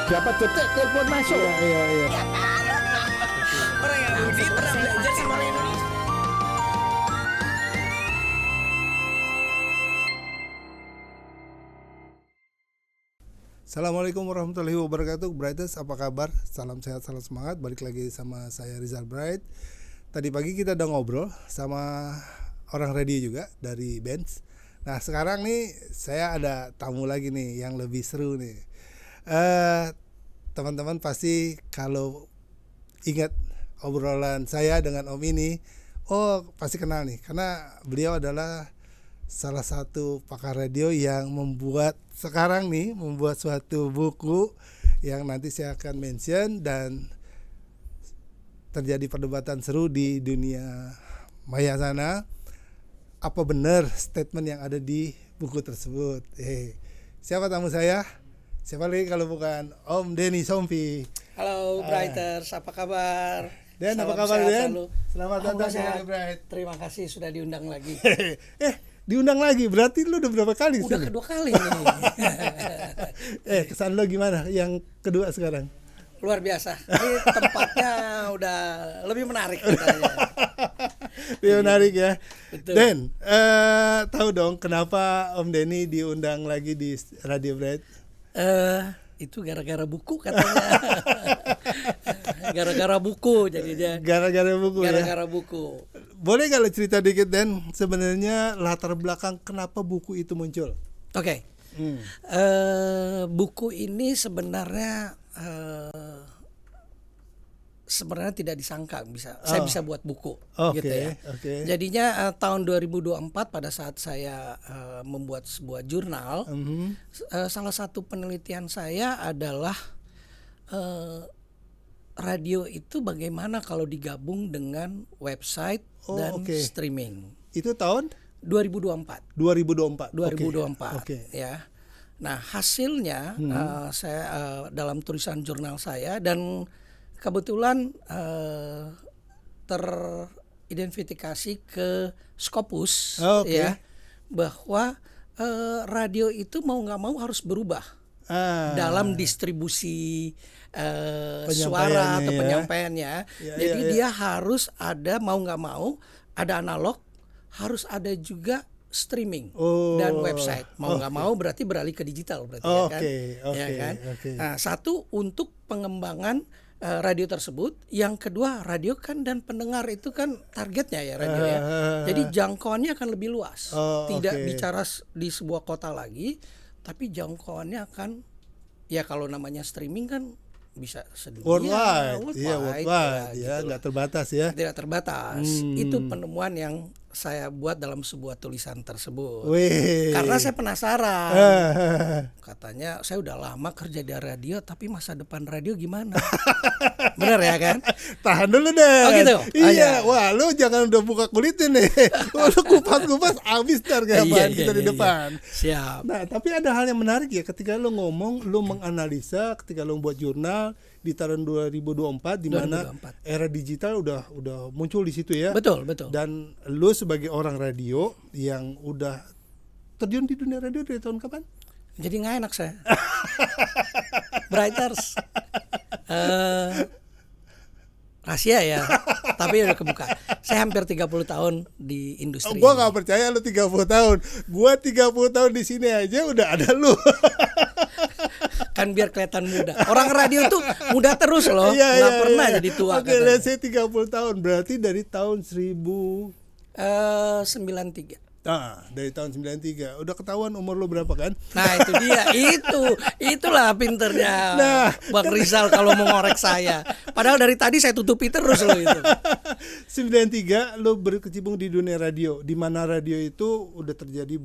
Siapa cetek telepon masuk? Iya. Orang yang Yahudi pernah belajar sama orang Indonesia. Assalamualaikum warahmatullahi wabarakatuh. Brighters, apa kabar? Salam sehat, salam semangat. Balik lagi sama saya Rizal Bright. Tadi pagi kita udah ngobrol sama orang radio juga dari Benz. Nah sekarang nih saya ada tamu lagi nih yang lebih seru nih. Teman-teman pasti kalau ingat obrolan saya dengan Om ini, oh pasti kenal nih, karena beliau adalah salah satu pakar radio yang membuat suatu buku yang nanti saya akan mention, dan terjadi perdebatan seru di dunia maya sana. Apa benar statement yang ada di buku tersebut? Siapa tamu saya? Siapa lagi kalau bukan Om Denny Sompi. Halo Brighters, apa kabar? Den, apa Salam kabar sehat Den? selalu. Selamat datang Sehat. di Bright. Terima kasih sudah diundang lagi. Diundang lagi, berarti lu udah berapa kali? Udah kedua kali nih. Kesan lu gimana yang kedua sekarang? Luar biasa. Ini tempatnya udah lebih menarik katanya. Dia menarik ya. Betul. Den, tahu dong kenapa Om Denny diundang lagi di Radio Bright? Itu gara-gara buku katanya. Gara-gara buku jadinya. Gara-gara buku ya. Gara-gara buku. Boleh kalau cerita dikit Den, sebenarnya latar belakang kenapa buku itu muncul? Oke. Buku ini sebenarnya tidak disangka saya bisa buat buku gitu ya. Jadinya tahun 2024 pada saat saya membuat sebuah jurnal, salah satu penelitian saya adalah radio itu bagaimana kalau digabung dengan website dan streaming. Itu tahun 2024. 2024. Ya. Nah, hasilnya saya dalam tulisan jurnal saya, dan kebetulan teridentifikasi ke Scopus ya, bahwa radio itu mau nggak mau harus berubah dalam distribusi suara atau penyampaiannya. Jadi dia harus ada, mau nggak mau ada analog, harus ada juga streaming dan website. Mau nggak mau berarti beralih ke digital berarti ya kan. Nah, satu untuk pengembangan radio tersebut, yang kedua radio kan dan pendengar itu kan targetnya ya radio ya. Jadi jangkauannya akan lebih luas. Tidak bicara di sebuah kota lagi, tapi jangkauannya akan, ya kalau namanya streaming kan bisa sedunia, worldwide ya, nggak terbatas ya. Tidak terbatas. Itu penemuan yang saya buat dalam sebuah tulisan tersebut. Karena saya penasaran. Katanya saya udah lama kerja di radio, tapi masa depan radio gimana? Bener ya kan? Tahan dulu deh. Oh gitu? Iya, wah lu jangan udah buka kulitin nih. Lu kupas-kupas abis ntar kayak kita di depan. Siap. Nah, tapi ada hal yang menarik ya, ketika lu ngomong, lu menganalisa ketika lu buat jurnal di tahun 2024 di mana era digital udah muncul di situ ya. Betul. Dan lu sebagai orang radio yang udah terjun di dunia radio dari tahun kapan? Jadi nggak enak saya. Brighters. Rahasia ya, tapi udah kebuka. Saya hampir 30 tahun di industri. Gua nggak percaya lu 30 tahun. Gua 30 tahun di sini aja udah ada lu. Kan biar kelihatan muda. Orang radio tuh muda terus loh, nggak pernah jadi tua. Oke, let's say 30 tahun, berarti dari tahun 93. Dari tahun 93. Udah ketahuan umur lu berapa kan? Nah itu dia, itulah pinternya Bang Rizal kalau mau ngorek saya. Padahal dari tadi saya tutupi terus loh itu. 93 lu berkecimpung di dunia radio, di mana radio itu udah terjadi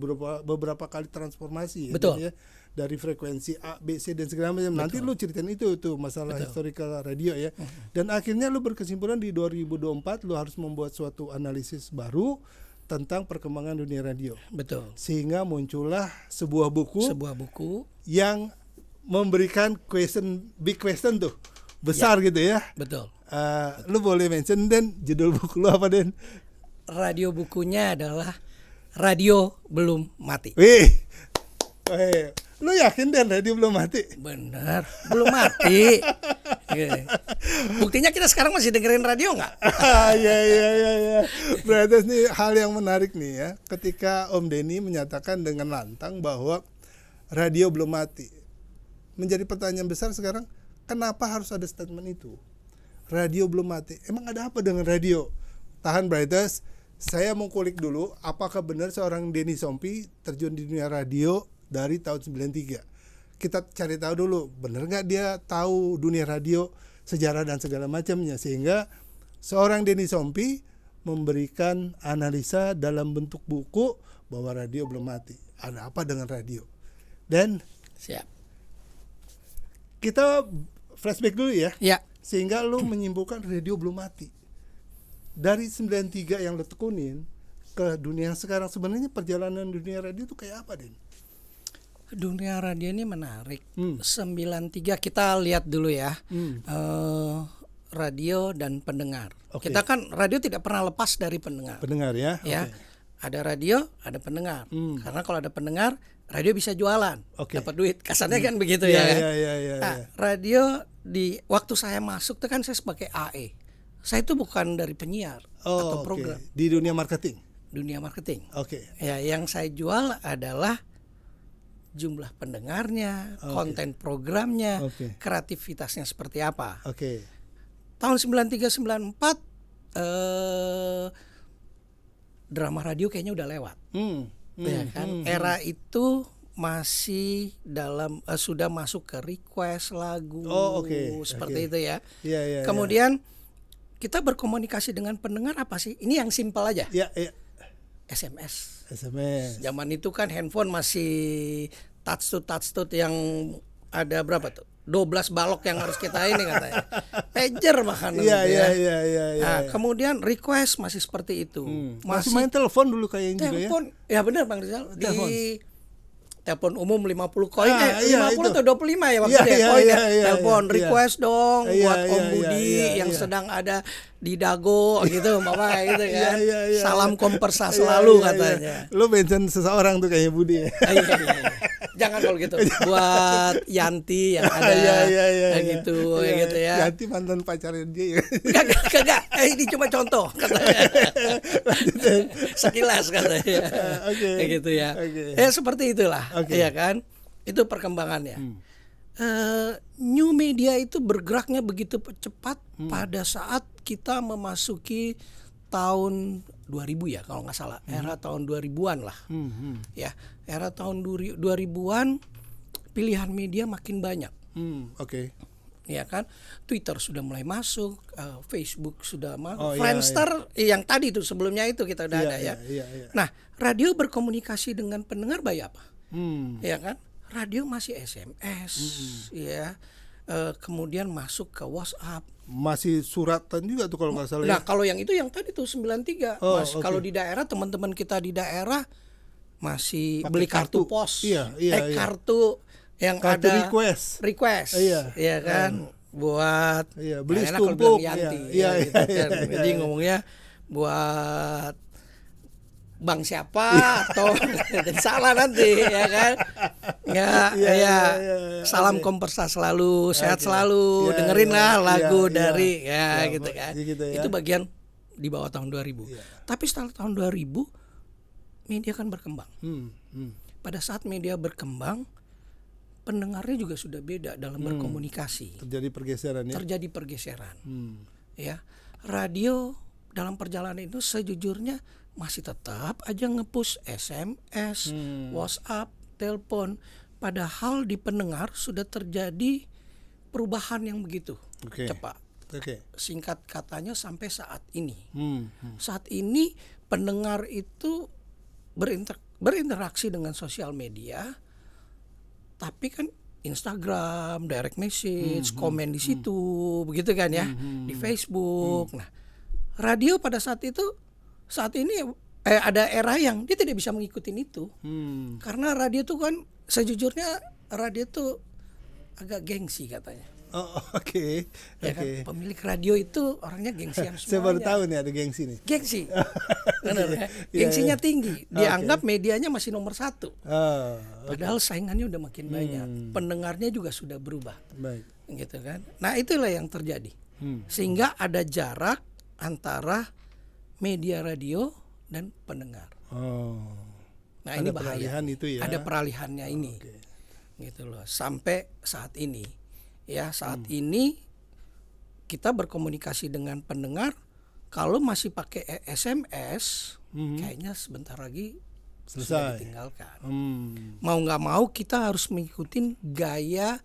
beberapa kali transformasi ya. Betul. Ya, dari frekuensi A, B, C dan segala macam. Nanti lu ceritain itu tuh masalah historical radio ya. Dan akhirnya lu berkesimpulan di 2024 lu harus membuat suatu analisis baru tentang perkembangan dunia radio. Betul. Sehingga muncullah sebuah buku yang memberikan big question tuh. Besar gitu ya. Betul. Lu boleh mention Den, judul buku lu apa Den? Radio bukunya adalah Radio Belum Mati. Lu yakin Dan radio belum mati? Bener, belum mati. Buktinya kita sekarang masih dengerin radio nggak? Iya. Berarti nih hal yang menarik nih ya, ketika Om Denny menyatakan dengan lantang bahwa radio belum mati. Menjadi pertanyaan besar sekarang, kenapa harus ada statement itu? Radio belum mati. Emang ada apa dengan radio? Tahan Brighters, saya mau kulik dulu apakah benar seorang Denny Sompi terjun di dunia radio dari tahun 93. Kita cari tahu dulu, benar nggak dia tahu dunia radio, sejarah dan segala macamnya, sehingga seorang Denny Sompi memberikan analisa dalam bentuk buku bahwa radio belum mati. Ada apa dengan radio? Dan siap. Kita flashback dulu ya. Ya. Sehingga lu menyimpulkan radio belum mati. Dari 93 yang lu tekunin ke dunia yang sekarang, sebenarnya perjalanan dunia radio itu kayak apa, Den? Dunia radio ini menarik. 93 kita lihat dulu ya. Radio dan pendengar. Okay. Kita kan radio tidak pernah lepas dari pendengar. Pendengar ya. Ya. Okay. Ada radio, ada pendengar. Karena kalau ada pendengar, radio bisa jualan, dapat duit. Kasarnya kan begitu ya. Nah, radio di waktu saya masuk tuh kan saya sebagai AE. Saya itu bukan dari penyiar atau program. Di dunia marketing. Dunia marketing. Oke. Ya, yang saya jual adalah jumlah pendengarnya, konten programnya, kreativitasnya seperti apa. Tahun 93-94 drama radio kayaknya udah lewat. Ya kan? Era itu masih dalam sudah masuk ke request lagu seperti itu ya. Kemudian kita berkomunikasi dengan pendengar apa sih? Ini yang simpel aja. SMS. Zaman itu kan handphone masih touch to yang ada berapa tuh? 12 balok yang harus kita ini katanya. Pager bahkan Nah, kemudian request masih seperti itu. Masih main telepon dulu kayaknya juga ya. Telepon. Ya benar Bang Rizal. Di telepon umum 50 koin 50 atau 25 ya waktu koin telepon request dong buat Om Budi yang sedang ada di Dago gitu Bapak gitu kan. Salam kompersa selalu katanya. Lu mention seseorang tuh kayaknya Budi ya. Jangan kalau gitu. Buat Yanti yang ada gitu ya. Yanti mantan pacarnya dia. Kagak. Ini cuma contoh katanya. Sekilas katanya. Kayak gitu ya. Seperti itulah. Ya kan? Itu perkembangannya. New media itu bergeraknya begitu cepat pada saat kita memasuki tahun 2000 ya kalau nggak salah, era tahun 2000-an lah. Ya, era tahun 2000-an pilihan media makin banyak. Ya kan, Twitter sudah mulai masuk, Facebook sudah masuk, Friendster yang tadi itu sebelumnya itu kita udah ada ya. Nah, radio berkomunikasi dengan pendengar by apa? Ya kan, radio masih SMS, ya. Kemudian masuk ke WhatsApp. Masih suratan juga tuh kalau nggak salah. Nah, kalau yang itu yang tadi tuh 93. Kalau di daerah teman-teman kita di daerah masih pake beli kartu pos. Kartu yang kartu ada request. Iya kan? Buat beli setumpuk. Gitu kan. Jadi ngomongnya buat bang siapa atau jadi salah nanti ya kan. Salam kompersa selalu, sehat selalu, dengerin lah lagu dari gitu kan. Itu bagian di bawah tahun 2000. Tapi setelah tahun 2000 media kan berkembang. Pada saat media berkembang, pendengarnya juga sudah beda dalam berkomunikasi. Terjadi pergeseran. Ya, radio dalam perjalanan itu sejujurnya masih tetap aja nge-push SMS, WhatsApp, telepon. Padahal di pendengar sudah terjadi perubahan yang begitu cepat. Singkat katanya sampai saat ini. Saat ini pendengar itu berinteraksi dengan sosial media, tapi kan Instagram, direct message, komen di situ, begitu kan ya, di Facebook. Nah, radio pada saat ini ada era yang dia tidak bisa mengikuti itu, karena radio tuh kan sejujurnya radio tuh agak gengsi katanya. Oh, oke. Ya kan? Pemilik radio itu orangnya gengsian semuanya. Saya baru tahu nih ada gengsi nih. Gengsi. Benar ya? Gengsinya tinggi. Dianggap medianya masih nomor 1. Padahal saingannya udah makin banyak. Pendengarnya juga sudah berubah. Baik. Gitu kan. Nah, itulah yang terjadi. Sehingga ada jarak antara media radio dan pendengar. Nah, ada ini bahaya. Peralihan itu ya. Ada peralihannya ini. Gitu loh. Sampai saat ini. Ya, saat ini kita berkomunikasi dengan pendengar kalau masih pakai SMS, kayaknya sebentar lagi sudah ditinggalkan. Mau nggak mau kita harus mengikuti gaya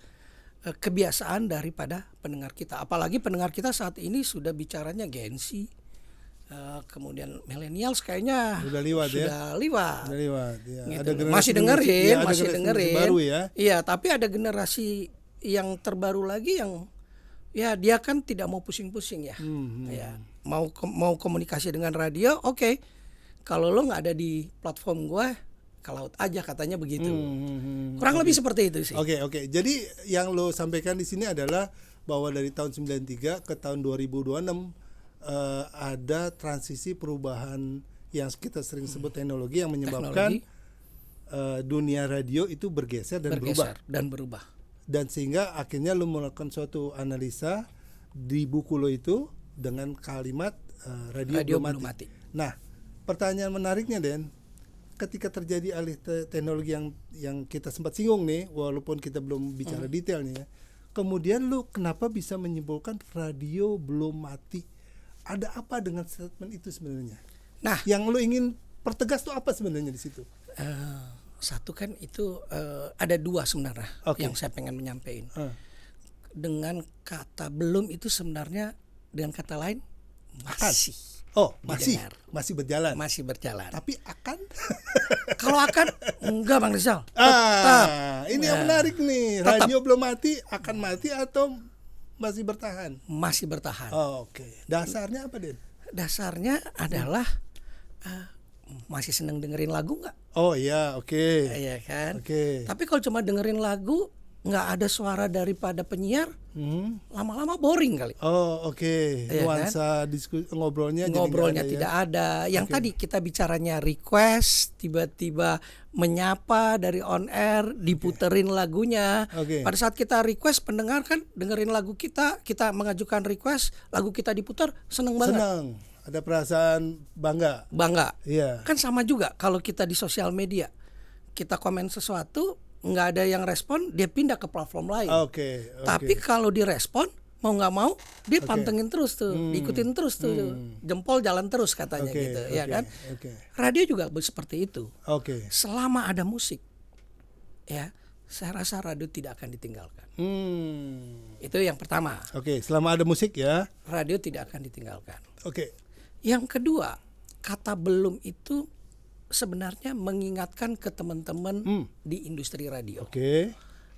kebiasaan daripada pendengar kita. Apalagi pendengar kita saat ini sudah bicaranya Gen Z, kemudian millennials kayaknya sudah liwat ya. Sudah liwat. Ya. Gitu. Ada masih dengerin, masih dengerin. Baru ya. Iya, tapi ada generasi yang terbaru lagi yang ya dia kan tidak mau pusing-pusing ya. Ya, mau komunikasi dengan radio, oke. Kalau lo nggak ada di platform gue, ke laut aja katanya begitu. Kurang lebih seperti itu sih. Oke. Jadi yang lo sampaikan di sini adalah bahwa dari tahun 93 ke tahun 2026 ada transisi perubahan yang kita sering sebut teknologi yang menyebabkan dunia radio itu bergeser dan berubah. Dan sehingga akhirnya lo melakukan suatu analisa di buku lo itu dengan kalimat radio belum mati. Nah, pertanyaan menariknya Den, ketika terjadi alih teknologi yang kita sempat singgung nih, walaupun kita belum bicara detailnya, kemudian lo kenapa bisa menyimpulkan radio belum mati? Ada apa dengan statement itu sebenarnya? Nah, yang lo ingin pertegas tuh apa sebenarnya di situ? Satu kan itu ada dua sebenarnya yang saya pengen menyampaikan. Dengan kata belum itu sebenarnya dengan kata lain masih. Masih berjalan. Masih berjalan. Tapi akan? Kalau akan enggak Bang Rizal. Ini yang menarik nih. Radio belum mati, akan mati atau masih bertahan? Masih bertahan. Oke. Dasarnya apa Den? Dasarnya adalah masih seneng dengerin lagu nggak? Oh iya, oke. Iya kan. Oke. Tapi kalau cuma dengerin lagu nggak ada suara daripada penyiar, lama-lama boring kali. Oh oke. Iya Nuansa kan? ngobrolnya tidak ada. Yang tadi kita bicaranya request, tiba-tiba menyapa dari on air, diputerin lagunya. Pada saat kita request, pendengar kan dengerin lagu kita mengajukan request, lagu kita diputar, seneng banget. Ada perasaan bangga. Iya. Kan sama juga kalau kita di sosial media, kita komen sesuatu nggak ada yang respon, dia pindah ke platform lain. Tapi kalau direspon, mau nggak mau dia pantengin terus tuh, diikutin terus tuh, jempol jalan terus katanya gitu, ya kan? Radio juga seperti itu. Selama ada musik, ya saya rasa radio tidak akan ditinggalkan. Itu yang pertama. Selama ada musik ya, radio tidak akan ditinggalkan. Yang kedua, kata belum itu sebenarnya mengingatkan ke teman-teman di industri radio.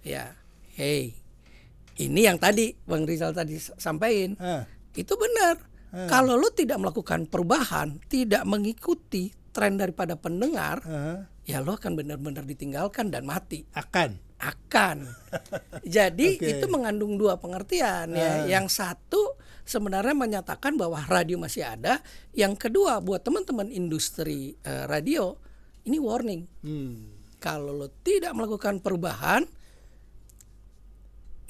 Ya, hey, ini yang tadi Bang Rizal tadi sampaikan, itu benar. Kalau lo tidak melakukan perubahan, tidak mengikuti tren daripada pendengar, ya lo akan benar-benar ditinggalkan dan mati. Akan. Jadi itu mengandung dua pengertian ya. Yang satu sebenarnya menyatakan bahwa radio masih ada. Yang kedua buat teman-teman industri radio, ini warning. Kalau lo tidak melakukan perubahan,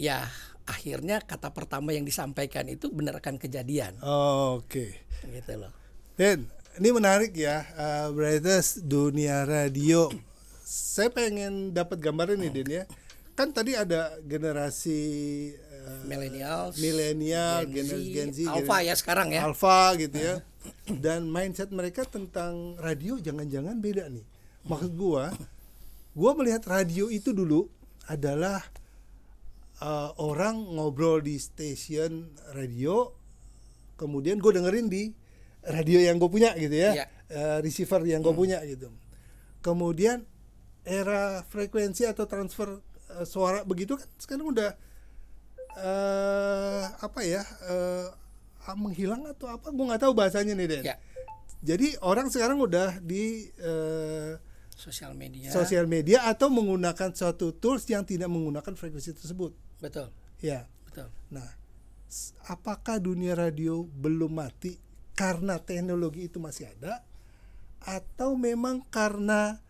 ya akhirnya kata pertama yang disampaikan itu benar akan kejadian. Gitu loh. Dan ini menarik ya, berarti dunia radio. Saya pengen dapat gambaran nih Den ya. Kan tadi ada generasi milenial, Gen Z, Alpha ya sekarang ya. Alpha gitu ya. Dan mindset mereka tentang radio jangan-jangan beda nih. Maksud gua melihat radio itu dulu adalah orang ngobrol di stasiun radio, kemudian gue dengerin di radio yang gue punya gitu ya, receiver yang gue punya gitu. Kemudian era frekuensi atau transfer suara begitu kan sekarang udah menghilang atau apa, gue nggak tahu bahasanya nih Den. Jadi orang sekarang udah di sosial media atau menggunakan suatu tools yang tidak menggunakan frekuensi tersebut. Betul. Ya. Betul. Nah, apakah dunia radio belum mati karena teknologi itu masih ada, atau memang karena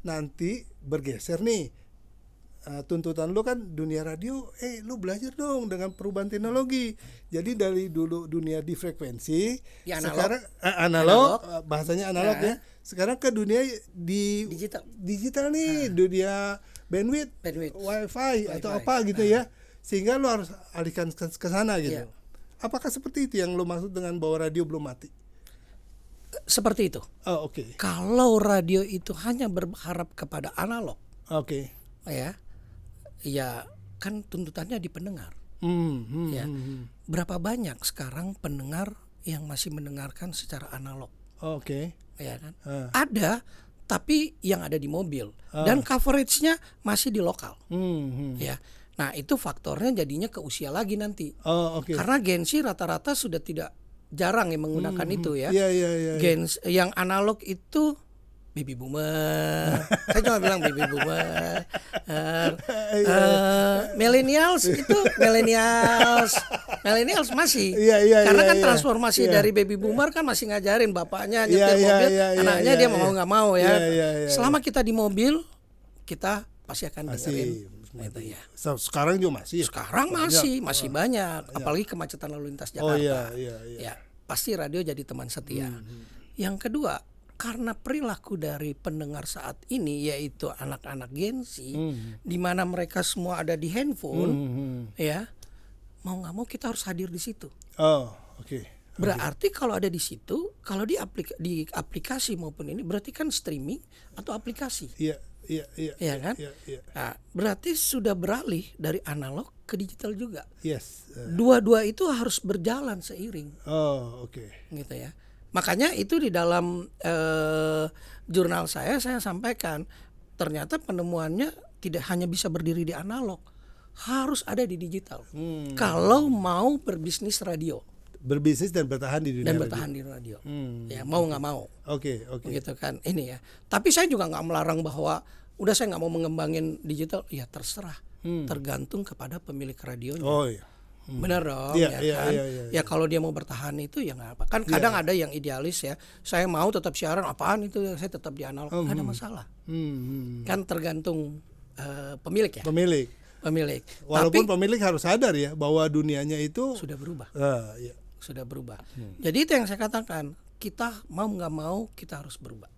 nanti bergeser nih? Tuntutan lu kan dunia radio, lu belajar dong dengan perubahan teknologi. Jadi dari dulu dunia di frekuensi, ya, sekarang analog, bahasanya analog ya. Sekarang ke dunia di digital nih, dunia bandwidth, wifi atau apa gitu ya. Sehingga lu harus alihkan ke sana gitu. Ya. Apakah seperti itu yang lu maksud dengan bahwa radio belum mati? Seperti itu. Oh, oke. Okay. Kalau radio itu hanya berharap kepada analog. Oke. Okay. Ya kan tuntutannya di pendengar. Ya. Berapa banyak sekarang pendengar yang masih mendengarkan secara analog? Oke. Okay. Ya kan? Ada, tapi yang ada di mobil dan coveragenya masih di lokal. Ya. Nah, itu faktornya jadinya ke usia lagi nanti. Okay. Karena Gen Z rata-rata sudah tidak jarang yang menggunakan itu ya. Yeah. Gen yang analog itu baby boomer. Saya cuma bilang baby boomer. Millennials itu millennials masih. Karena kan transformasi dari baby boomer kan masih ngajarin bapaknya nyetir mobil, anaknya dia mau nggak mau ya. Selama kita di mobil, kita pasti akan dengerin. Itu ya. Sekarang juga masih. Sekarang masih banyak, apalagi kemacetan lalu lintas Jakarta. Ya, pasti radio jadi teman setia. Yang kedua, karena perilaku dari pendengar saat ini yaitu anak-anak Gen Z, di mana mereka semua ada di handphone, ya mau nggak mau kita harus hadir di situ. Berarti kalau ada di situ, kalau di aplikasi maupun ini berarti kan streaming atau aplikasi. Iya kan? Nah, berarti sudah beralih dari analog ke digital juga. Dua-dua itu harus berjalan seiring. Gitu ya. Makanya itu di dalam jurnal saya sampaikan ternyata penemuannya tidak hanya bisa berdiri di analog, harus ada di digital. Kalau mau berbisnis radio. Berbisnis dan bertahan di dunia radio. Ya mau nggak mau. Oke. Gitu kan ini ya. Tapi saya juga nggak melarang bahwa udah saya nggak mau mengembangin digital. Ya terserah. Tergantung kepada pemilik radionya. Oh iya. Benar dong, ya kan? Ya kalau dia mau bertahan itu ya nggak apa. Kan kadang ada yang idealis ya. Saya mau tetap siaran, apaan itu? Saya tetap di analog, nggak ada masalah. Kan tergantung pemilik ya. Pemilik. Walaupun pemilik harus sadar ya bahwa dunianya itu sudah berubah. Sudah berubah. Jadi itu yang saya katakan, kita mau nggak mau kita harus berubah.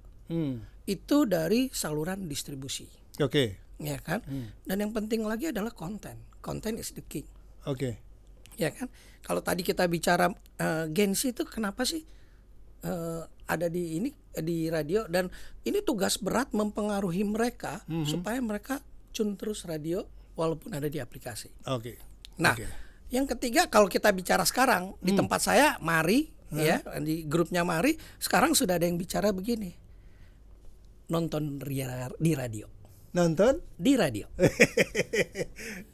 Itu dari saluran distribusi. Ya kan? Dan yang penting lagi adalah konten. Konten is the king. Ya kan? Kalau tadi kita bicara Gen Z itu kenapa sih ada di radio, dan ini tugas berat mempengaruhi mereka supaya mereka tune terus radio walaupun ada di aplikasi. Nah, yang ketiga kalau kita bicara sekarang di tempat saya Mari ya, di grupnya Mari sekarang sudah ada yang bicara begini. Nonton di radio. Nonton di radio.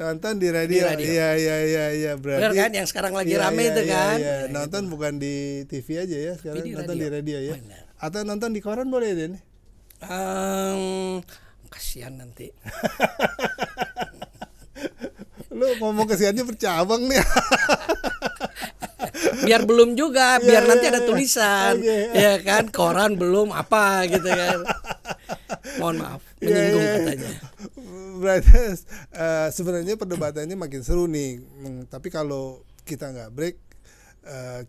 Nonton di radio. Iya. Berarti benar kan yang sekarang lagi rame itu kan. Iya. Nonton bukan di TV aja ya, sekarang nonton di radio ya. Benar. Atau nonton di koran boleh Den? Kasihan nanti. Lu ngomong kasihannya bercabang nih. Biar belum juga, biar nanti ada tulisan. Ya kan, koran belum apa gitu kan. Mohon maaf, menyinggung katanya. Berarti sebenarnya perdebatannya makin seru nih. Tapi kalau kita nggak break,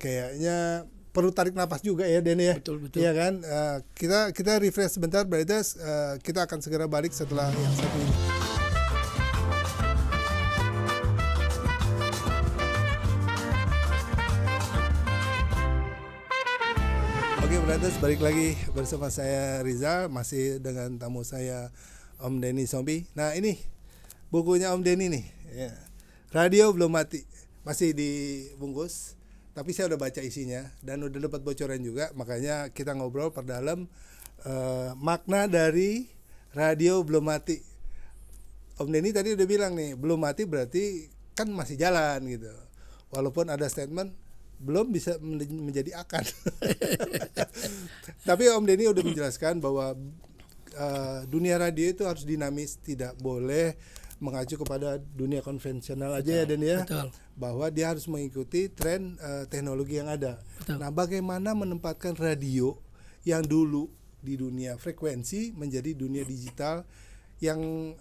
kayaknya perlu tarik napas juga ya Den ya. Betul. Iya kan. Kita refresh sebentar, berarti kita akan segera balik setelah yang satu ini. Oke, Brothers, balik lagi bersama saya Rizal, masih dengan tamu saya Om Denny Sompi. Nah ini bukunya Om Denny nih ya. Radio Belum Mati, masih dibungkus, tapi saya udah baca isinya dan udah dapat bocoran juga. Makanya kita ngobrol perdalam makna dari radio belum mati. Om Denny tadi udah bilang nih, belum mati berarti kan masih jalan gitu. Walaupun ada statement belum bisa menjadi akan. Tapi Om Denny udah menjelaskan bahwa dunia radio itu harus dinamis, tidak boleh mengacu kepada dunia konvensional aja ya Den ya. Betul. Bahwa dia harus mengikuti tren teknologi yang ada. Betul. Nah, bagaimana menempatkan radio yang dulu di dunia frekuensi menjadi dunia digital yang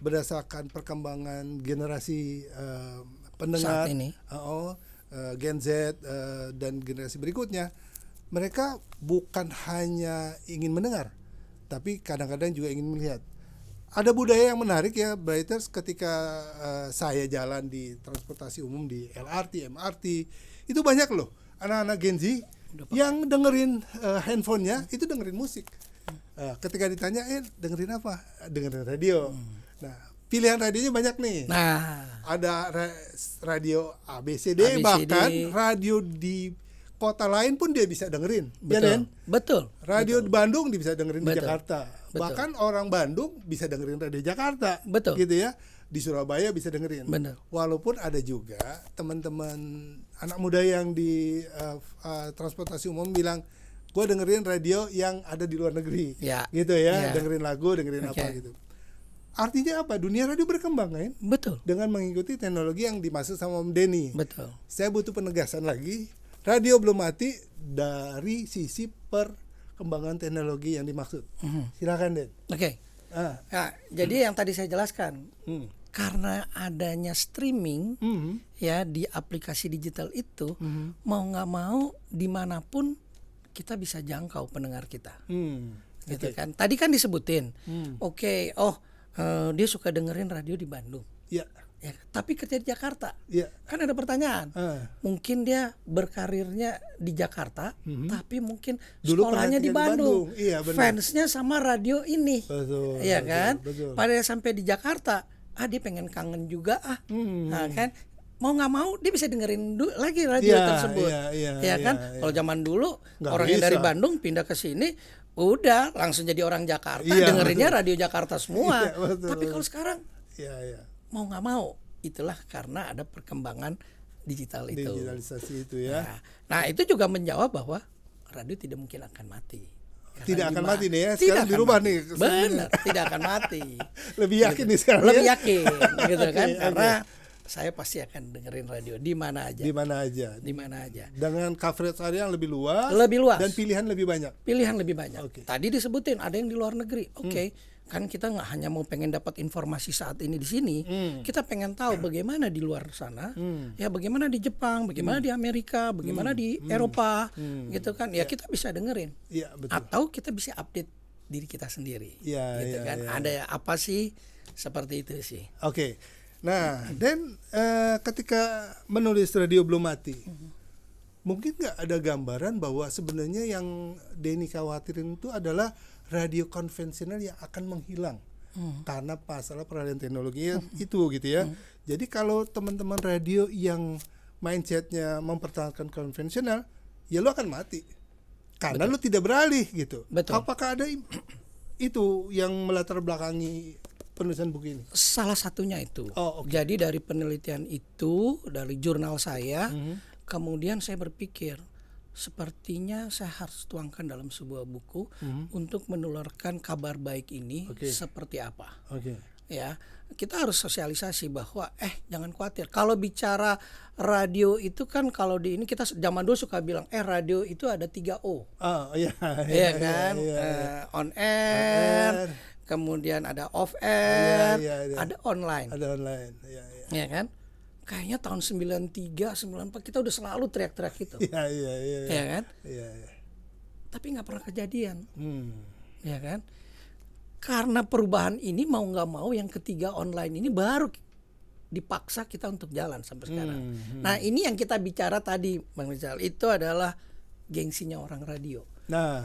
berdasarkan perkembangan generasi pendengar saat ini. Gen Z dan generasi berikutnya, mereka bukan hanya ingin mendengar, tapi kadang-kadang juga ingin melihat. Ada budaya yang menarik ya, Brighters, ketika saya jalan di transportasi umum di LRT, MRT, itu banyak loh anak-anak Gen Z yang dengerin handphonenya itu dengerin musik. Ketika ditanya, dengerin apa? Dengerin radio. Nah, pilihan radionya banyak nih. Nah, ada radio ABCD, bahkan radio di kota lain pun dia bisa dengerin. Betul. Ya, Den? Betul. Radio betul. di Bandung dia bisa dengerin di Jakarta. Betul. Bahkan orang Bandung bisa dengerin radio Jakarta. Betul. Gitu ya. Di Surabaya bisa dengerin. Benar. Walaupun ada juga teman-teman anak muda yang di transportasi umum bilang, gue dengerin radio yang ada di luar negeri. Ya. Gitu ya. Ya. Dengerin lagu, dengerin apa gitu. Artinya apa? Dunia radio berkembang kan? Betul. Dengan mengikuti teknologi yang dimaksud sama Om Denny. Betul. Saya butuh penegasan lagi. Radio belum mati dari sisi perkembangan teknologi yang dimaksud. Silakan, Den. Oke. Nah, jadi yang tadi saya jelaskan, karena adanya streaming ya di aplikasi digital itu, mau nggak mau dimanapun kita bisa jangkau pendengar kita. Gitu kan? Tadi kan disebutin. Dia suka dengerin radio di Bandung. Ya. Ya, tapi kerja di Jakarta. Ya. Kan ada pertanyaan. Mungkin dia berkarirnya di Jakarta, tapi mungkin dulu sekolahnya di Bandung. Iya, benar. Fansnya sama radio ini. Betul. Iya kan? Betul. Pada sampai di Jakarta, dia pengen kangen juga Nah, kan mau nggak mau dia bisa dengerin lagi radio tersebut. Iya kan? Kalau zaman dulu orang yang dari Bandung pindah ke sini udah langsung jadi orang Jakarta, dengerinnya radio Jakarta semua. Tapi kalau sekarang mau nggak mau, itulah karena ada perkembangan digital itu. Digitalisasi itu ya. Nah itu juga menjawab bahwa radio tidak mungkin akan mati. Tidak akan mati nih ya. Sekarang dirubah nih. Benar, tidak akan mati. Lebih yakin nih sekarang. Lebih yakin, gitu kan? Karena saya pasti akan dengerin radio di mana aja. Di mana aja. Di mana aja. Dengan coverage area yang lebih luas. Lebih luas. Dan pilihan lebih banyak. Pilihan lebih banyak. Tadi disebutin ada yang di luar negeri. Kan kita nggak hanya mau pengen dapat informasi saat ini di sini, kita pengen tahu bagaimana di luar sana, ya bagaimana di Jepang, bagaimana di Amerika, bagaimana di Eropa, gitu kan? Ya kita bisa dengerin, betul. Atau kita bisa update diri kita sendiri, gitu kan? Ada apa sih seperti itu sih? Oke. Nah, dan ketika menulis Radio Belum Mati, mungkin nggak ada gambaran bahwa sebenarnya yang Denny khawatirin itu adalah radio konvensional yang akan menghilang karena masalah peralihan teknologi itu gitu ya. Jadi kalau teman-teman radio yang mindsetnya mempertahankan konvensional, ya lo akan mati karena lo tidak beralih gitu. Apakah ada itu yang melatar belakangi penulisan buku ini? Salah satunya itu. Jadi dari penelitian itu, dari jurnal saya, kemudian saya berpikir, sepertinya saya harus tuangkan dalam sebuah buku untuk menularkan kabar baik ini seperti apa. Ya, kita harus sosialisasi bahwa jangan khawatir. Kalau bicara radio itu kan kalau di ini kita zaman dulu suka bilang radio itu ada 3 O. Iya kan? On air, kemudian ada off air, ada online. Ada online. Iya kan? Kayaknya tahun 93, 94 kita udah selalu teriak-teriak gitu. Iya kan? Tapi nggak pernah kejadian. Ya kan? Karena perubahan ini mau nggak mau yang ketiga online ini baru dipaksa kita untuk jalan sampai sekarang. Nah ini yang kita bicara tadi Bang Rizal, itu adalah gengsinya orang radio.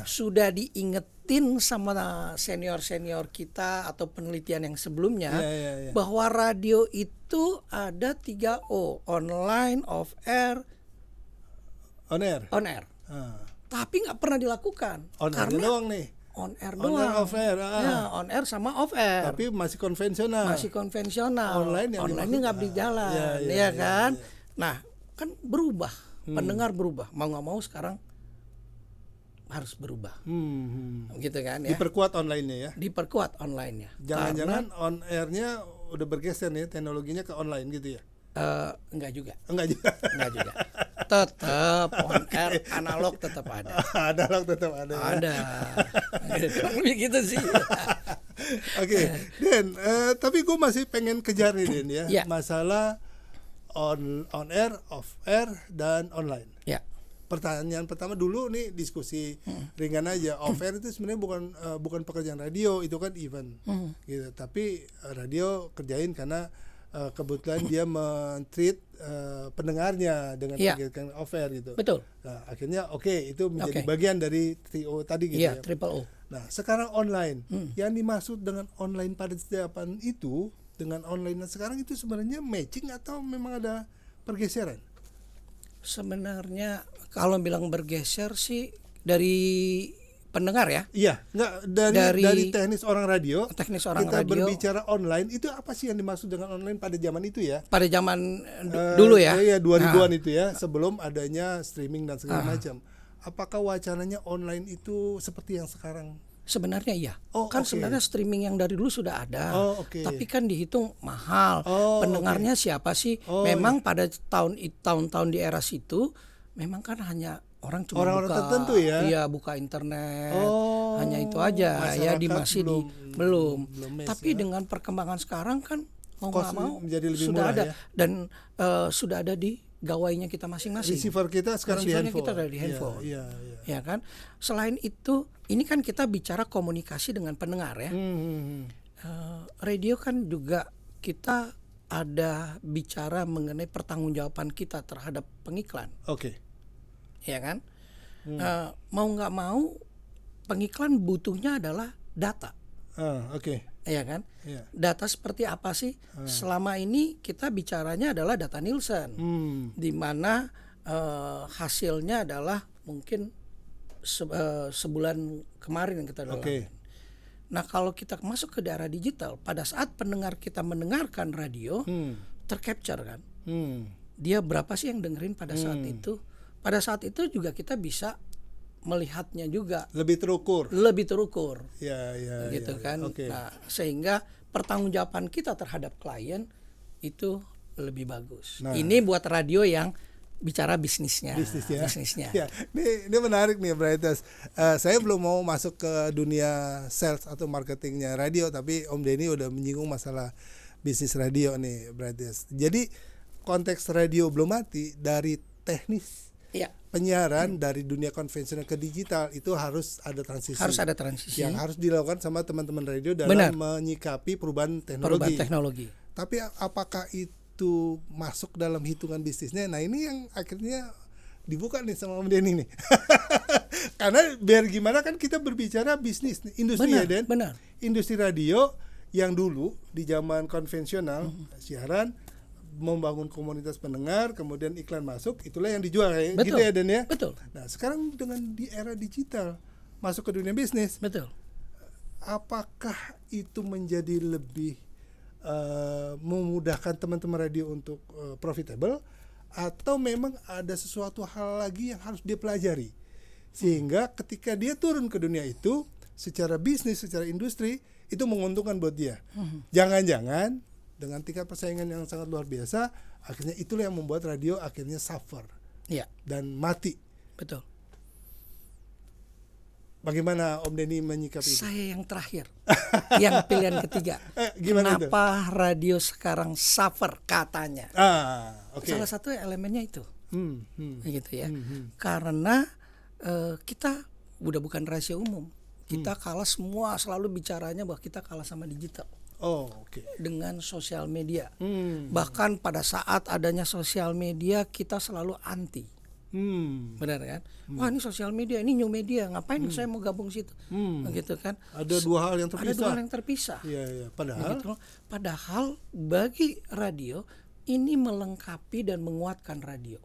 Sudah diingetin sama senior-senior kita atau penelitian yang sebelumnya bahwa radio itu ada 3 O, online, off air, on air. Tapi nggak pernah dilakukan. Karena doang nih. On air doang. Off air. Ya, on air sama off air. Tapi masih konvensional. Online nggak berjalan, ya kan? Nah, kan berubah, pendengar berubah. Mau nggak mau sekarang harus berubah, gitu kan ya. Diperkuat online-nya ya. Diperkuat online-nya. Jangan-jangan on air-nya udah bergeser nih teknologinya ke online gitu ya? Enggak juga. Enggak juga. Tetap on air analog tetap ada. Analog tetap ada. Ada. Begitu sih. Oke, Den, tapi gue masih pengen kejar nih Den ya, masalah on air, off air dan online. Ya. Pertanyaan pertama dulu nih diskusi ringan aja. Off air itu sebenarnya bukan pekerjaan radio, itu kan event gitu. Tapi radio kerjain karena kebetulan dia men-treat pendengarnya dengan kegiatan off air gitu. Betul. Nah, akhirnya itu menjadi bagian dari TO tadi gitu ya. Triple O. Nah, sekarang online. Yang dimaksud dengan online pada zaman itu dengan online sekarang itu sebenarnya matching atau memang ada pergeseran? Sebenarnya kalau bilang bergeser sih dari pendengar ya. Iya, enggak dari teknis orang radio. Teknis orang kita radio. Kita berbicara online, itu apa sih yang dimaksud dengan online pada zaman itu ya? Pada zaman dulu ya. Iya, 2000-an itu ya, sebelum adanya streaming dan segala macam. Apakah wacananya online itu seperti yang sekarang? Sebenarnya iya. Sebenarnya streaming yang dari dulu sudah ada. Tapi kan dihitung mahal. Pendengarnya siapa sih? Memang pada tahun-tahun di era situ memang kan hanya orang orang tertentu ya. Iya, buka internet. Hanya itu aja ya belum. Tapi dengan perkembangan sekarang kan mau nggak mau sudah ada ya? Dan sudah ada di gawainya kita masing-masing. Receiver kita sekarang di handphone. Kita ada di handphone. Iya. Ya kan. Selain itu, ini kan kita bicara komunikasi dengan pendengar ya. Radio kan juga kita ada bicara mengenai pertanggungjawaban kita terhadap pengiklan. Ya kan. Mau nggak mau pengiklan butuhnya adalah data. Ya kan. Data seperti apa sih? Selama ini kita bicaranya adalah data Nielsen, di mana hasilnya adalah mungkin sebulan kemarin yang kita lakukan. Nah, kalau kita masuk ke daerah digital, pada saat pendengar kita mendengarkan radio, tercapture kan. Dia berapa sih yang dengerin pada saat itu? Pada saat itu juga kita bisa melihatnya juga lebih terukur. Gitu kan. Nah, sehingga pertanggungjawaban kita terhadap klien itu lebih bagus. Ini buat radio yang bicara bisnisnya. Ya. Ini menarik nih, Brightes. Saya belum mau masuk ke dunia sales atau marketingnya radio, tapi Om Denny udah menyinggung masalah bisnis radio nih, Brightes. Jadi konteks radio belum mati dari teknis. Penyiaran dari dunia konvensional ke digital itu harus ada transisi. Yang harus dilakukan sama teman-teman radio dalam menyikapi perubahan teknologi. Tapi apakah itu masuk dalam hitungan bisnisnya? Nah, ini yang akhirnya dibuka nih sama Om Denny nih. Karena biar gimana kan kita berbicara bisnis nih, industri industri radio yang dulu di zaman konvensional siaran membangun komunitas pendengar, kemudian iklan masuk, itulah yang dijual kayak gitu ya Dan ya. Betul. Nah, sekarang dengan di era digital masuk ke dunia bisnis. Betul. Apakah itu menjadi lebih memudahkan teman-teman radio untuk profitable, atau memang ada sesuatu hal lagi yang harus dia pelajari sehingga ketika dia turun ke dunia itu secara bisnis, secara industri itu menguntungkan buat dia. Jangan-jangan dengan tingkat persaingan yang sangat luar biasa, akhirnya itulah yang membuat radio akhirnya suffer dan mati. Betul. Bagaimana Om Denny menyikapi itu? Saya yang terakhir, yang pilihan ketiga. Kenapa itu? Radio sekarang suffer katanya? Salah satu elemennya itu, gitu ya. Karena kita udah bukan rahasia umum. Kita kalah semua, selalu bicaranya bahwa kita kalah sama digital. Dengan sosial media. Bahkan pada saat adanya sosial media kita selalu anti. Benar kan? Wah, ini sosial media, ini new media, ngapain saya mau gabung situ? Gitu kan? Ada dua hal yang terpisah. Iya. Padahal bagi radio ini melengkapi dan menguatkan radio.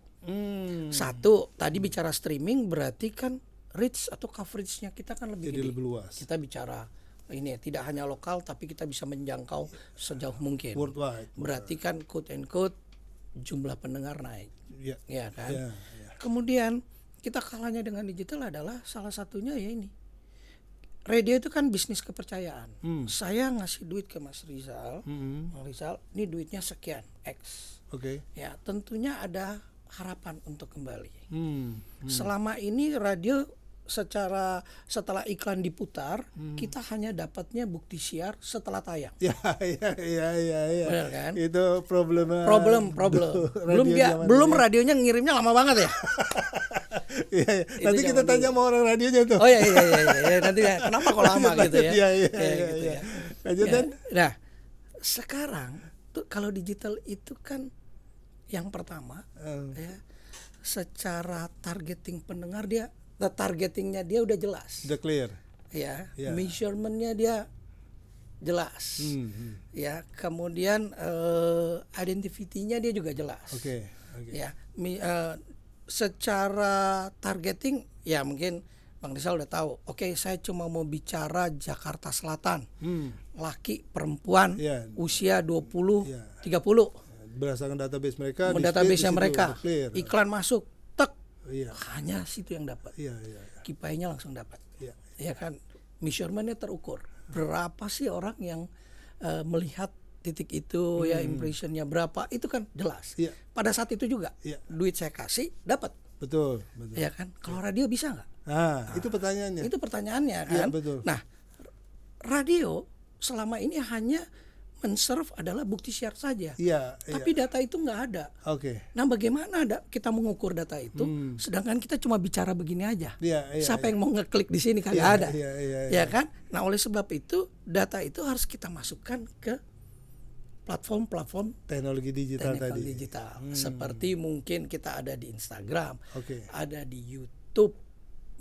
Satu, tadi bicara streaming berarti kan reach atau coveragenya kita kan lebih luas. Kita bicara ini tidak hanya lokal tapi kita bisa menjangkau sejauh mungkin. Worldwide. Berarti kan quote and quote jumlah pendengar naik. Ya kan? Yeah. Kemudian kita kalahnya dengan digital adalah salah satunya ya ini. radio itu kan bisnis kepercayaan. Saya ngasih duit ke Mas Rizal, Mas Rizal, ini duitnya sekian X. Ya, tentunya ada harapan untuk kembali. Selama ini radio setelah iklan diputar, kita hanya dapatnya bukti siar setelah tayang. Ya. Benar kan? Itu problemnya. Problem. Belum radionya ngirimnya lama banget ya. Iya. Nanti kita tanya sama orang radionya tuh. Oh iya. Nanti ya. Kenapa kok lama gitu ya? Iya. Lanjutan. Nah, sekarang tuh kalau digital itu kan yang pertama ya, secara targeting pendengar targetingnya dia udah jelas. Udah clear. Ya, measurementnya dia jelas. Ya, kemudian identity-nya dia juga jelas. Ya, secara targeting ya mungkin Bang Rizal udah tahu. Saya cuma mau bicara Jakarta Selatan. Laki, perempuan, usia 20, 30. Berdasarkan database mereka, database-nya mereka. Iklan masuk, hanya situ yang dapat. Kipainya langsung dapat. Ya kan, measurementnya terukur. Berapa sih orang yang melihat titik itu, ya impressionnya berapa, itu kan jelas. Pada saat itu juga duit saya kasih dapat. Betul. Ya kan, kalau radio bisa nggak? Itu pertanyaannya. Itu pertanyaannya kan. Betul. Nah, radio selama ini hanya men-serve adalah bukti siar saja. Tapi data itu nggak ada. Nah, bagaimana kita mengukur data itu? Sedangkan kita cuma bicara begini aja. Siapa yang mau ngeklik di sini kagak ada. Ya kan? Nah, oleh sebab itu data itu harus kita masukkan ke platform teknologi digital tadi. Seperti mungkin kita ada di Instagram, ada di YouTube,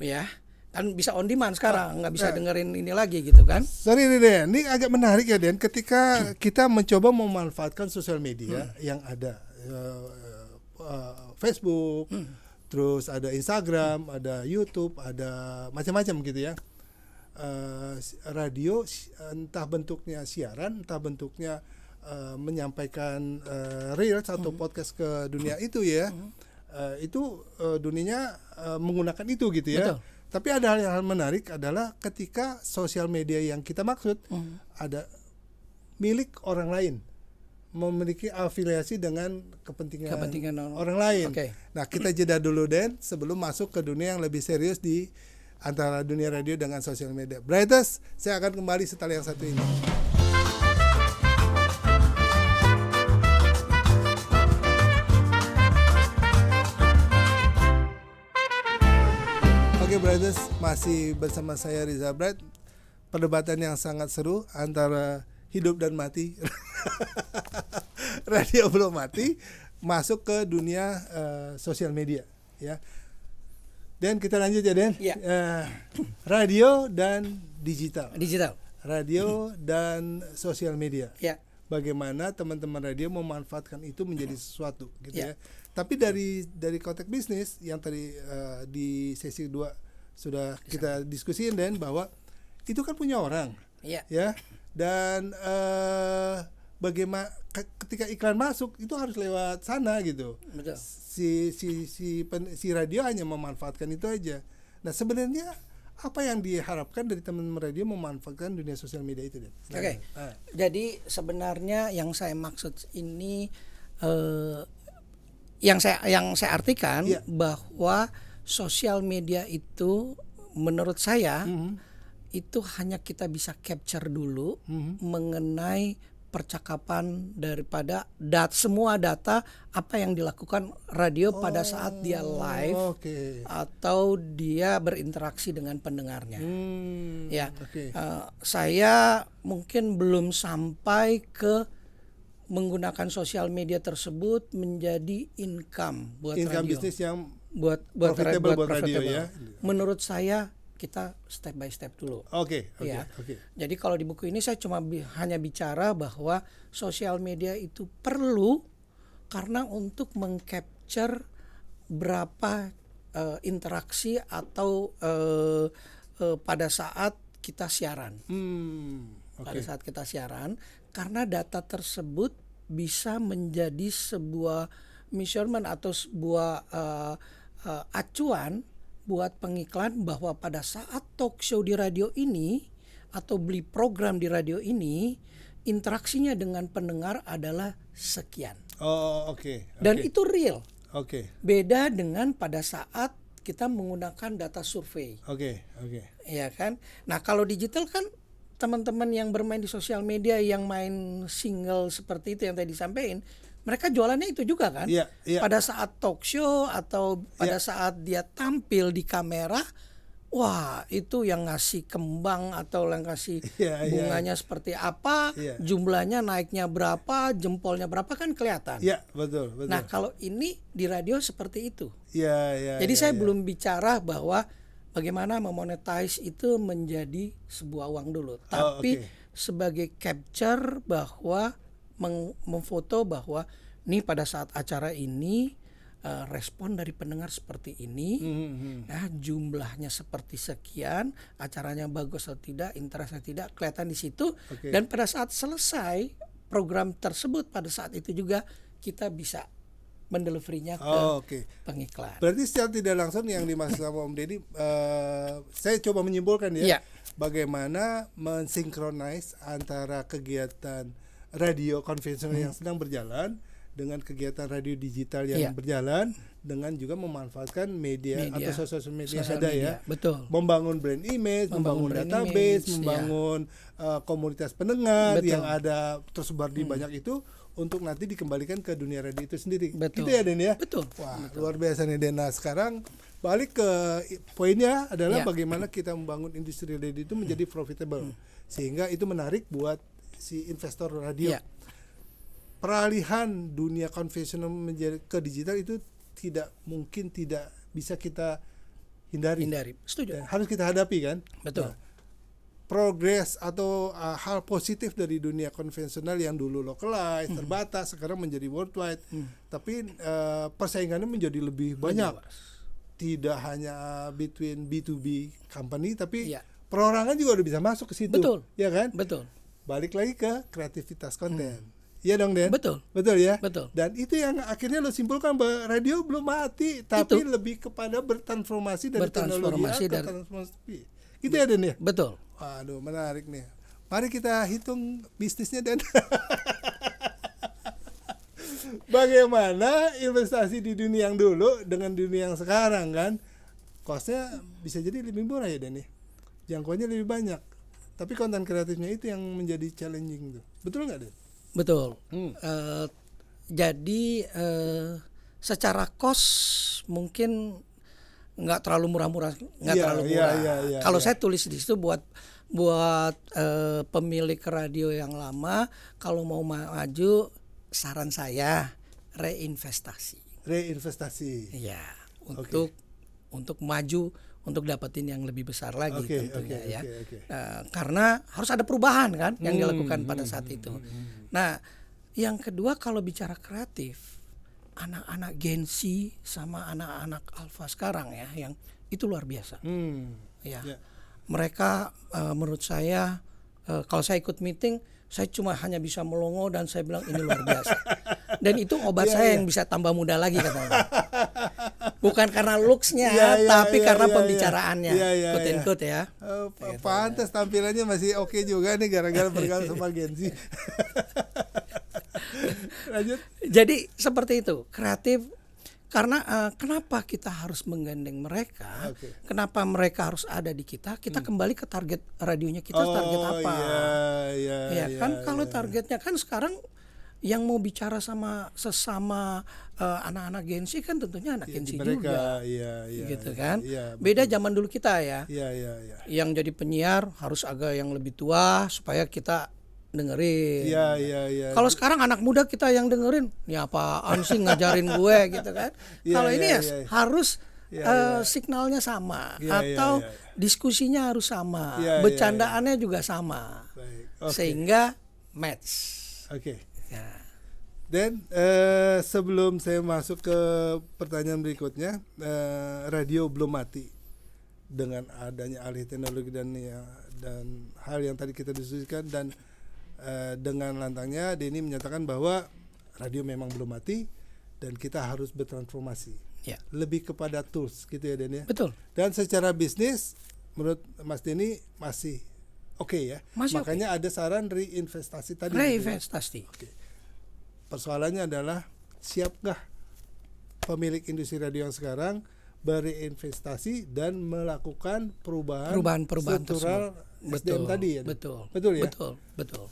ya. Kan bisa on demand sekarang, nggak bisa dengerin ini lagi gitu kan. Sorry Den, ini agak menarik ya Den, ketika kita mencoba memanfaatkan sosial media yang ada Facebook, terus ada Instagram, ada YouTube, ada macam-macam gitu ya. Radio entah bentuknya siaran, entah bentuknya menyampaikan reels atau podcast ke dunia itu ya. Itu dunianya menggunakan itu gitu ya. Betul. Tapi ada hal menarik adalah ketika sosial media yang kita maksud ada milik orang lain, memiliki afiliasi dengan kepentingan orang lain. Nah, kita jeda dulu Den sebelum masuk ke dunia yang lebih serius di antara dunia radio dengan sosial media. Brightest, saya akan kembali setelah yang satu ini. Brothers, masih bersama saya Riza Bright. Perdebatan yang sangat seru antara hidup dan mati. Radio belum mati, masuk ke dunia sosial media ya. Dan kita lanjut ya Den. Radio dan digital. Radio dan sosial media. Bagaimana teman-teman radio memanfaatkan itu menjadi sesuatu gitu ya. Tapi dari konteks bisnis yang tadi di sesi 2 sudah kita diskusiin Dan, bahwa itu kan punya orang ya, dan bagaimana ketika iklan masuk itu harus lewat sana gitu. Betul. Si radio hanya memanfaatkan itu aja. Nah, sebenarnya apa yang diharapkan dari teman-teman radio memanfaatkan dunia sosial media itu Dan? Jadi sebenarnya yang saya maksud ini yang saya artikan bahwa sosial media itu menurut saya itu hanya kita bisa capture dulu mengenai percakapan daripada semua data apa yang dilakukan radio pada saat dia live atau dia berinteraksi dengan pendengarnya. Saya mungkin belum sampai ke menggunakan sosial media tersebut menjadi income buat radio. Bisnis yang buat profitable buat radio ya. Menurut saya kita step by step dulu. Jadi kalau di buku ini saya cuma hanya bicara bahwa sosial media itu perlu karena untuk mengcapture berapa interaksi atau pada saat kita siaran. Pada saat kita siaran, karena data tersebut bisa menjadi sebuah measurement atau sebuah acuan buat pengiklan bahwa pada saat talk show di radio ini atau beli program di radio ini, interaksinya dengan pendengar adalah sekian. Oh, oke. Dan itu real. Oke. Beda dengan pada saat kita menggunakan data survei. Oke. Ya kan? Nah, kalau digital kan teman-teman yang bermain di sosial media yang main single seperti itu yang tadi disampaikan, mereka jualannya itu juga kan? Iya. Pada saat talk show atau pada saat dia tampil di kamera, wah itu yang ngasih kembang atau yang ngasih bunganya seperti apa, jumlahnya naiknya berapa, jempolnya berapa kan kelihatan. Iya, betul. Nah, kalau ini di radio seperti itu. Iya. Jadi saya belum bicara bahwa bagaimana memonetize itu menjadi sebuah uang dulu, tapi sebagai capture bahwa memfoto bahwa nih pada saat acara ini respon dari pendengar seperti ini, ya, jumlahnya seperti sekian, acaranya bagus atau tidak, interest atau tidak, kelihatan di situ. Dan pada saat selesai program tersebut, pada saat itu juga kita bisa mendeliverinya ke pengiklan. Berarti secara tidak langsung yang dimaksud sama Om Deddy, saya coba menyimpulkan bagaimana mensinkronis antara kegiatan radio konvensional yang sedang berjalan dengan kegiatan radio digital yang berjalan, dengan juga memanfaatkan media atau sosial media yang ada ya. Betul. Membangun brand image, membangun database, membangun komunitas pendengar yang ada tersebar di banyak itu, untuk nanti dikembalikan ke dunia radio itu sendiri. Betul. Gitu ya, Den ya? Betul. Wah, luar biasa nih, Den. Nah, sekarang balik ke poinnya adalah bagaimana kita membangun industri radio itu menjadi profitable, sehingga itu menarik buat si investor radio. Peralihan dunia konvensional menjadi ke digital itu tidak bisa kita hindari. Setuju. Dan harus kita hadapi kan? Betul. Nah, progres atau hal positif dari dunia konvensional yang dulu localized, terbatas, sekarang menjadi worldwide. Tapi persaingannya menjadi lebih banyak. Tidak hanya between B2B company, tapi perorangan juga udah bisa masuk ke situ. Betul. Ya kan? Betul. Balik lagi ke kreativitas konten. Iya dong, Den? Betul ya? Betul. Dan itu yang akhirnya lo simpulkan bahwa radio belum mati, tapi lebih kepada bertransformasi dari teknologi ke transformasi. Gitu ya, Den ya? Betul. Waduh, menarik nih. Mari kita hitung bisnisnya, Den. Bagaimana investasi di dunia yang dulu dengan dunia yang sekarang kan? Costnya bisa jadi lebih murah ya, Den ya? Jangkauannya lebih banyak. Tapi konten kreatifnya itu yang menjadi challenging tuh. Betul nggak, Den? Betul. Jadi secara cost mungkin nggak terlalu murah-murah, terlalu murah. Kalau saya tulis di situ buat pemilik radio yang lama, kalau mau maju, saran saya reinvestasi. Iya, untuk maju, untuk dapetin yang lebih besar lagi tentunya ya. Karena harus ada perubahan kan yang dilakukan pada saat itu. Nah, yang kedua kalau bicara kreatif, anak-anak Gen Z sama anak-anak Alpha sekarang ya, yang itu luar biasa. Mereka menurut saya kalau saya ikut meeting, saya cuma hanya bisa melongo dan saya bilang ini luar biasa. Dan itu obat saya yang bisa tambah muda lagi katanya. Bukan karena looks-nya, tapi karena pembicaraannya. Quote-unquote ya. Pantas tampilannya masih oke juga nih gara-gara bergaul sama Gen Z. Lanjut. Jadi seperti itu, kreatif. Karena kenapa kita harus menggandeng mereka? Kenapa mereka harus ada di kita? Kita kembali ke target radionya kita, target apa? Kalau targetnya kan sekarang yang mau bicara sama sesama anak-anak Gen Z kan tentunya anak Gen Z juga, gitu kan? Beda zaman dulu kita ya. Yang jadi penyiar harus agak yang lebih tua supaya kita dengerin. Kalau sekarang anak muda kita yang dengerin, ya apaan sih ngajarin gue gitu kan? Kalau ini harus signalnya sama atau diskusinya harus sama, bercandaannya juga sama, sehingga match. Dan sebelum saya masuk ke pertanyaan berikutnya, radio belum mati dengan adanya alih teknologi dan hal yang tadi kita diskusikan, dan dengan lantangnya Denny menyatakan bahwa radio memang belum mati dan kita harus bertransformasi. Ya. lebih kepada tools gitu ya Den ya. Betul. Dan secara bisnis menurut Mas Denny masih oke ya. Makanya ada saran reinvestasi tadi. Reinvestasi. Oke. Persoalannya adalah siapkah pemilik industri radio yang sekarang berinvestasi dan melakukan perubahan struktural SDM tadi ya. Betul ya. Betul.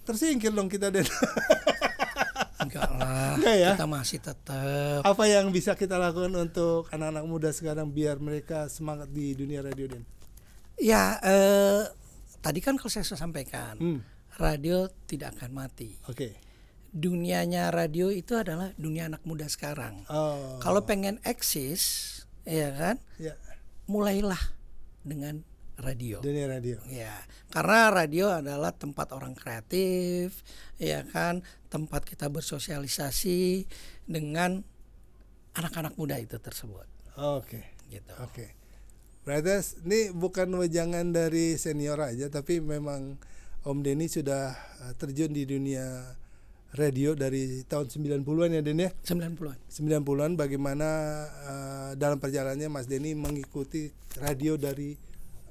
Tersingkir dong kita Den. Enggak lah. Ya? Kita masih tetap. Apa yang bisa kita lakukan untuk anak-anak muda sekarang biar mereka semangat di dunia radio Den? Ya, tadi kan kalau saya sampaikan, radio tidak akan mati. Oke. Dunianya radio itu adalah dunia anak muda sekarang. Kalau pengen eksis, ya kan, mulailah dengan radio. Dunia radio. Ya, karena radio adalah tempat orang kreatif, ya kan, tempat kita bersosialisasi dengan anak-anak muda itu tersebut. Oke. Gitu. Oke. Brothers, ini bukan wejangan dari senior aja, tapi memang Om Denny sudah terjun di dunia radio dari tahun 90-an ya Den ya? 90-an. 90-an bagaimana dalam perjalanannya Mas Denny mengikuti radio dari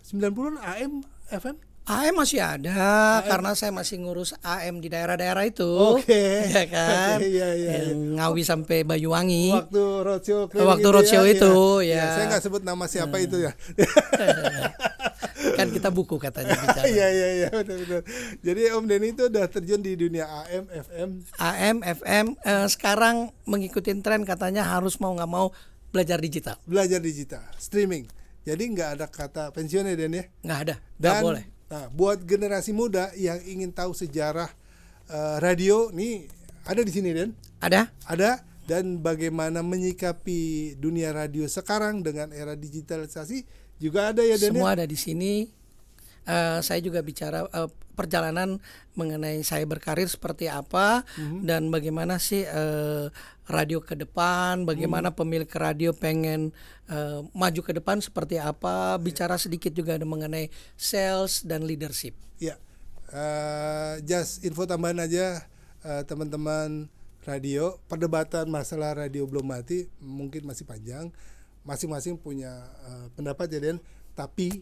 90-an AM, FM? AM masih ada karena saya masih ngurus AM di daerah-daerah itu. Oke. Ya kan? Iya. Ngawi sampai Banyuwangi. Waktu roadshow itu ya. Saya nggak sebut nama siapa itu ya. Kan kita buku katanya bicara. Iya benar. Jadi Om Denny itu udah terjun di dunia AM, FM. AM, FM sekarang mengikuti tren katanya harus mau nggak mau belajar digital. Belajar digital, streaming. Jadi nggak ada kata pensiun ya Den ya? Nggak ada, nggak boleh. Nah, buat generasi muda yang ingin tahu sejarah radio, nih ada di sini Den? Ada. Dan bagaimana menyikapi dunia radio sekarang dengan era digitalisasi juga ada ya Den? Semua ada di sini. Saya juga bicara perjalanan mengenai saya berkarir seperti apa dan bagaimana sih radio ke depan, bagaimana pemilik radio pengen maju ke depan seperti apa, bicara sedikit juga ada mengenai sales dan leadership. Ya, just info tambahan aja teman-teman radio, perdebatan masalah radio belum mati mungkin masih panjang, masing-masing punya pendapat ya Den, tapi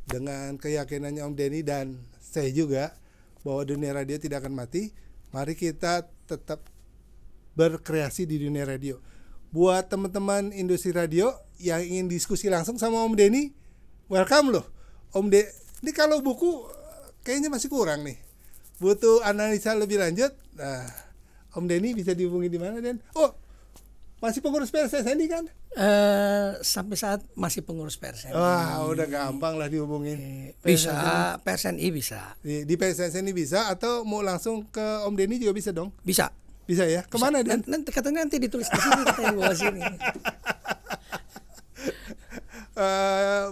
dengan keyakinannya Om Denny dan saya juga bahwa dunia radio tidak akan mati, mari kita tetap berkreasi di dunia radio. Buat teman-teman industri radio yang ingin diskusi langsung sama Om Denny, welcome loh. Om Denny, ini kalau buku kayaknya masih kurang nih. Butuh analisa lebih lanjut. Nah, Om Denny bisa dihubungi di mana Den? Oh, masih pengurus PSSNI kan? Sampai saat masih pengurus PSSNI. Wah, udah gampang lah dihubungin. Bisa, PSSNI bisa. Di PSSNI bisa atau mau langsung ke Om Denny juga bisa dong? Bisa ya? Kemana Dan? Katanya nanti ditulis di sini, katanya bawa sini.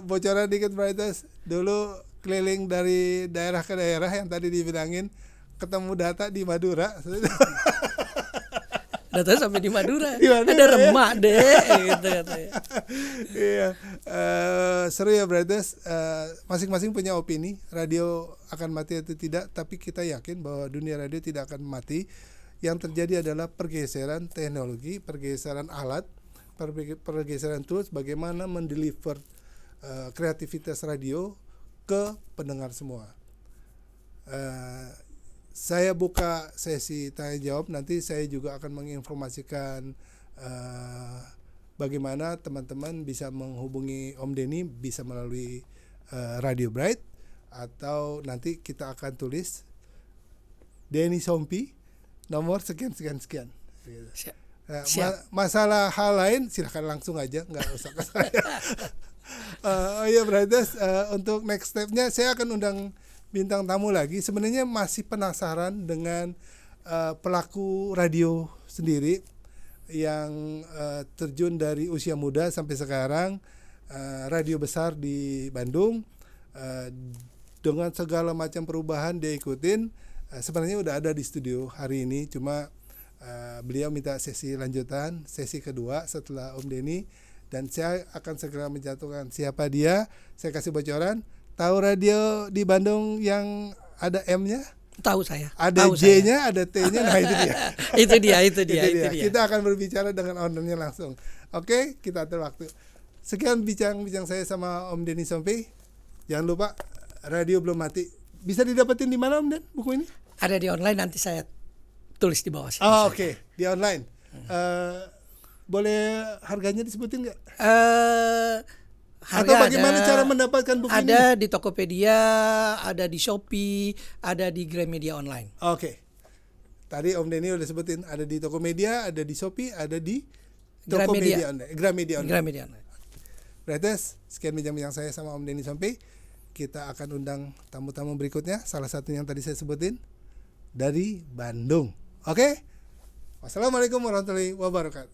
Bocoran dikit Brightes, dulu keliling dari daerah ke daerah yang tadi dibilangin, ketemu data di Madura. Data sampai di Madura. Ada remak deh gitu katanya. Iya. Seru ya Brothers. Masing-masing punya opini, radio akan mati atau tidak, tapi kita yakin bahwa dunia radio tidak akan mati. Yang terjadi adalah pergeseran teknologi, pergeseran alat, pergeseran tools, bagaimana mendeliver kreativitas radio ke pendengar semua. Saya buka sesi tanya jawab, nanti saya juga akan menginformasikan bagaimana teman-teman bisa menghubungi Om Denny, bisa melalui Radio Bright, atau nanti kita akan tulis Denny Sompi nomor sekian. Masalah hal lain silahkan langsung aja, nggak usah ke saya. Iya Brothers, untuk next stepnya saya akan undang bintang tamu lagi. Sebenarnya masih penasaran dengan pelaku radio sendiri yang terjun dari usia muda sampai sekarang, radio besar di Bandung, dengan segala macam perubahan dia ikutin. Sebenarnya udah ada di studio hari ini, cuma beliau minta sesi lanjutan, sesi kedua setelah Om Denny, dan saya akan segera menjatuhkan siapa dia. Saya kasih bocoran. Tahu radio di Bandung yang ada M-nya? Tahu saya. Ada J-nya, ada T-nya. Nah itu dia. itu dia. Kita akan berbicara dengan ownernya langsung. Oke, kita atur waktu. Sekian bincang saya sama Om Denny Sompi. Jangan lupa radio belum mati. Bisa didapetin di mana Om Den buku ini? Ada di online, nanti saya tulis di bawah sini. Oke. Di online. Boleh harganya disebutin nggak? Atau bagaimana cara mendapatkan buku ini? Ada di Tokopedia, ada di Shopee, ada di Gramedia Online. Oke. Tadi Om Denny udah sebutin, ada di Tokomedia, ada di Shopee, ada di Tokopedia Online. Gramedia Online. Berarti sekian bincang-bincang saya sama Om Denny Sompi. Kita akan undang tamu-tamu berikutnya. Salah satunya yang tadi saya sebutin dari Bandung. Oke? Wassalamualaikum warahmatullahi wabarakatuh.